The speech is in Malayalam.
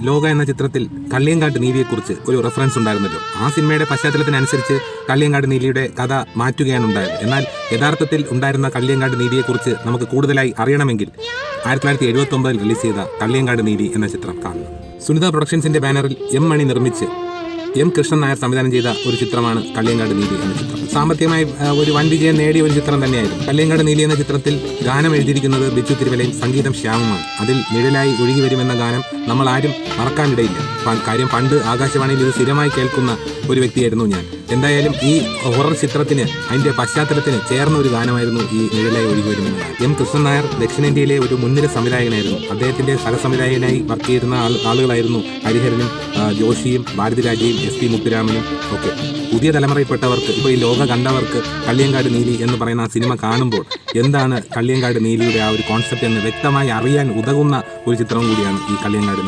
ലോക എന്ന ചിത്രത്തിൽ കള്ളിയങ്കാട്ട് നീലിയെക്കുറിച്ച് ഒരു റെഫറൻസ് ഉണ്ടായിരുന്നല്ലോ. ആ സിനിമയുടെ പശ്ചാത്തലത്തിനനുസരിച്ച് കള്ളിയങ്കാട്ട് നീലിയുടെ കഥ മാറ്റുകയാണ് ഉണ്ടായത്. എന്നാൽ യഥാർത്ഥത്തിൽ ഉണ്ടായിരുന്ന കള്ളിയങ്കാട്ട് നീലിയെക്കുറിച്ച് നമുക്ക് കൂടുതലായി അറിയണമെങ്കിൽ 1979 റിലീസ് ചെയ്ത കള്ളിയങ്കാട്ട് നീലി എന്ന ചിത്രം കാണുന്നു. സുനിത പ്രൊഡക്ഷൻസിന്റെ ബാനറിൽ എം മണി നിർമ്മിച്ച് എം കൃഷ്ണൻ നായർ സംവിധാനം ചെയ്ത ഒരു ചിത്രമാണ് കള്ളിയങ്കാട്ട് നീലി എന്ന ചിത്രം. സാമ്പത്തികമായി ഒരു വൻ വിജയം നേടിയ ഒരു ചിത്രം തന്നെയായിരുന്നു. കള്ളിയങ്കാട്ട് നീലി എന്ന ചിത്രത്തിൽ ഗാനം എഴുതിയിരിക്കുന്നത് ബിജു തിരുവല്ലയും സംഗീതം ശ്യാമുമാണ്. അതിൽ നിഴലായി ഒഴുകി വരുമെന്ന ഗാനം നമ്മൾ ആരും മറക്കാനിടയില്ല. കാര്യം പണ്ട് ആകാശവാണിയിൽ ഇത് സ്ഥിരമായി കേൾക്കുന്ന ഒരു വ്യക്തിയായിരുന്നു ഞാൻ. എന്തായാലും ഈ ഹൊറർ ചിത്രത്തിന് അതിന്റെ പശ്ചാത്തലത്തിന് ചേർന്ന ഒരു ഗാനമായിരുന്നു ഈ നിഴലായി ഒഴുകി വരുമെന്ന ഗാനം. എം കൃഷ്ണൻ നായർ ദക്ഷിണേന്ത്യയിലെ ഒരു മുൻനിര സംവിധായകനായിരുന്നു. അദ്ദേഹത്തിന്റെ സഹസംവിധായകനായി വർക്ക് ചെയ്യുന്ന ആളുകളായിരുന്നു ഹരിഹരനും ജോഷിയും ഭാരതിരാജയും SP മുത്തുരാമനും ഒക്കെ. പുതിയ തലമുറയിൽപ്പെട്ടവർക്ക്, ഇപ്പോൾ ഈ ലോക കണ്ടവർക്ക് കള്ളിയങ്കാട്ട് നീലി എന്ന് പറയുന്ന ആ സിനിമ കാണുമ്പോൾ എന്താണ് കള്ളിയങ്കാട്ട് നീലിയുടെ ആ ഒരു കോൺസെപ്റ്റ് എന്ന് വ്യക്തമായി അറിയാൻ ഉതകുന്ന ഒരു ചിത്രം കൂടിയാണ് ഈ കള്ളിയങ്കാട്ട് നീലി.